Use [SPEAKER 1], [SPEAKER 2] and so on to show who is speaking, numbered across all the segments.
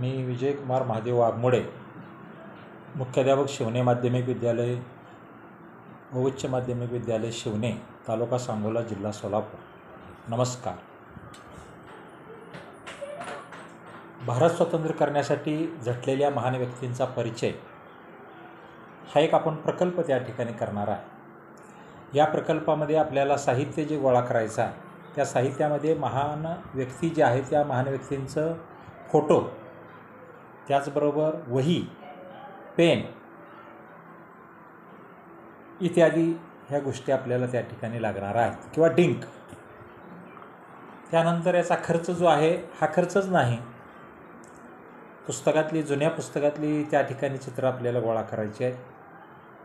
[SPEAKER 1] मी विजयकुमार महादेव वाघमोडे, मुख्याध्यापक शिवणे माध्यमिक विद्यालय व उच्च माध्यमिक विद्यालय शिवणे, तालुका सांगोला, जिल्हा सोलापूर. नमस्कार. भारत स्वतंत्र करण्यासाठी झटलेल्या महान व्यक्तींचा परिचय हा एक आपण प्रकल्प त्या ठिकाणी करणार आहे. या प्रकल्पामध्ये आपल्याला साहित्य जे गोळा करायचं आहे, त्या साहित्यामध्ये महान व्यक्ती जे आहेत त्या महान व्यक्तींचं फोटो, त्याचबरोबर वही, पेन इत्यादी ह्या गोष्टी आपल्याला त्या ठिकाणी लागणार आहेत, किंवा डिंक. त्यानंतर याचा खर्च जो आहे हा खर्चच नाही. पुस्तकातली, जुन्या पुस्तकातली त्या ठिकाणी चित्र आपल्याला गोळा करायची आहेत.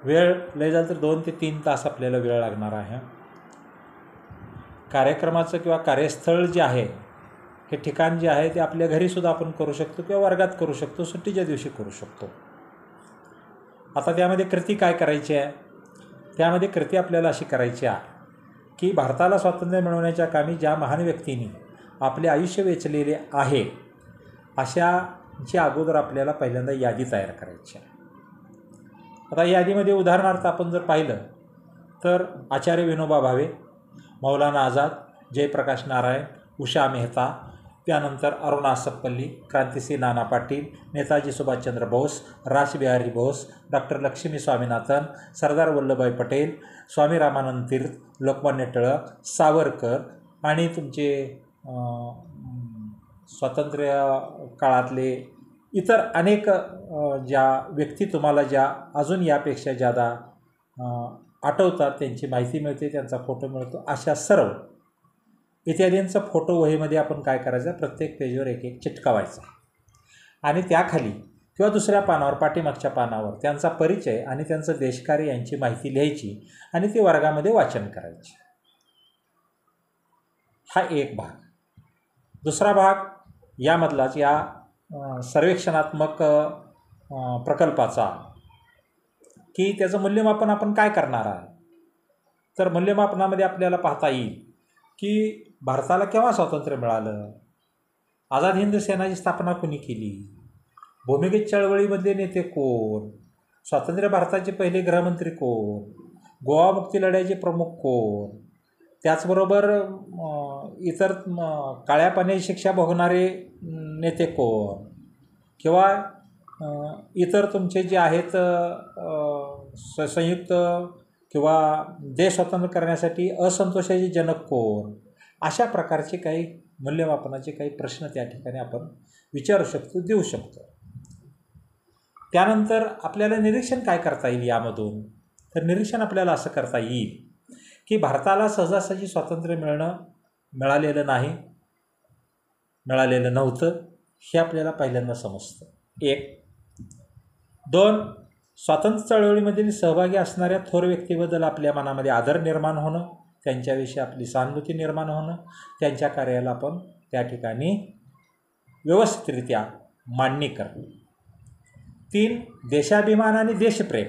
[SPEAKER 1] वेळ लय झालं तर 2 ते 3 तास आपल्याला वेळ लागणार आहे. कार्यक्रमाचं किंवा कार्यस्थळ जे आहे, हे ठिकाण जे आहे ते आपल्या घरीसुद्धा आपण करू शकतो किंवा वर्गात करू शकतो, सुट्टीच्या दिवशी करू शकतो. आता त्यामध्ये कृती काय करायची आहे? त्यामध्ये कृती आपल्याला अशी करायची आहे की भारताला स्वातंत्र्य मिळवण्याच्या कामी ज्या महान व्यक्तींनी आपले आयुष्य वेचलेले आहे, अशाची अगोदर आपल्याला पहिल्यांदा यादी तयार करायची आहे. आता यादीमध्ये उदाहरणार्थ आपण जर पाहिलं तर आचार्य विनोबा भावे, मौलाना आझाद, जयप्रकाश नारायण, उषा मेहता, त्यानंतर अरुणा सप्पल्ली, क्रांतिसिंह नाना पाटील, नेताजी सुभाषचंद्र बोस, रासबिहारी बोस, डॉक्टर लक्ष्मी स्वामीनाथन, सरदार वल्लभभाई पटेल, स्वामी रामानंद तीर्थ, लोकमान्य टिळक, सावरकर आणि तुमचे स्वातंत्र्य काळातले इतर अनेक ज्या व्यक्ती तुम्हाला ज्या अजून यापेक्षा जादा आठवतात, त्यांची माहिती मिळते, त्यांचा फोटो मिळतो, अशा सर्व इत्यादींचा फोटो वहीमध्ये आपण काय करायचं, प्रत्येक पेजवर एक एक चिटकावायचा आणि त्याखाली किंवा दुसऱ्या पानावर, पाठीमागच्या पानावर त्यांचा परिचय आणि त्यांचं देशकार्य यांची माहिती लिहायची आणि ती वर्गामध्ये वाचन करायची. हा एक भाग. दुसरा भाग यामधलाच या सर्वेक्षणात्मक प्रकल्पाचा की त्याचं मूल्यमापन आपण काय करणार आहे. तर मूल्यमापनामध्ये आपल्याला पाहता येईल की भारताला केव्हा स्वातंत्र्य मिळालं, आझाद हिंद सेनाची स्थापना कोणी केली, भूमिगत चळवळीमधले नेते कोण, स्वातंत्र्य भारताचे पहिले गृहमंत्री कोण, गोवा मुक्ती लढ्याचे प्रमुख कोण, त्याचबरोबर इतर काळ्या पाण्याची शिक्षा भोगणारे नेते कोण, किंवा इतर तुमचे जे आहेत संयुक्त किंवा देश स्वतंत्र करण्यासाठी असंतोषाचे जनक कोण, अशा प्रकारचे काही मूल्यमापनाचे काही प्रश्न त्या ठिकाणी आपण विचारू शकतो, देऊ शकतो. त्यानंतर आपल्याला निरीक्षण काय करता येईल यामधून? तर निरीक्षण आपल्याला असं करता येईल की भारताला सहजासहजी स्वातंत्र्य मिळालेलं नाही, मिळालेलं नव्हतं, हे आपल्याला पहिल्यांदा समजतं. 1. 2. स्वातंत्र्य चळवळीमधील सहभागी असणाऱ्या थोर व्यक्तीबद्दल आपल्या मनामध्ये आदर निर्माण होणं, त्यांच्याविषयी आपली सहानुभूती निर्माण होणं, त्यांच्या कार्याला आपण त्या ठिकाणी व्यवस्थितरित्या मांडणी करणं. 3. देशाभिमान आणि देशप्रेम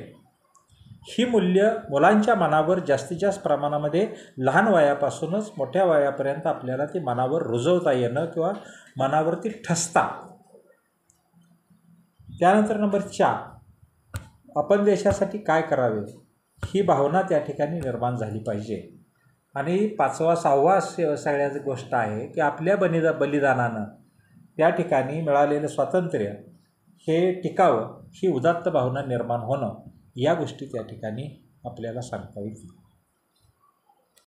[SPEAKER 1] ही मूल्य मुलांच्या मनावर जास्तीत जास्त प्रमाणामध्ये लहान वयापासूनच मोठ्या वयापर्यंत आपल्याला ती मनावर रुजवता येणं किंवा मनावरती ठसता. त्यानंतर नंबर 4, आपण देशासाठी काय करावे ही भावना त्या ठिकाणी निर्माण झाली पाहिजे. आणि 5वा 6वा सगळ्याच गोष्ट आहे की आपल्या बलिदानानं त्या ठिकाणी मिळालेलं स्वातंत्र्य हे टिकावं, ही उदात्त भावना निर्माण होणं, या गोष्टी त्या ठिकाणी आपल्याला सांगता येतील.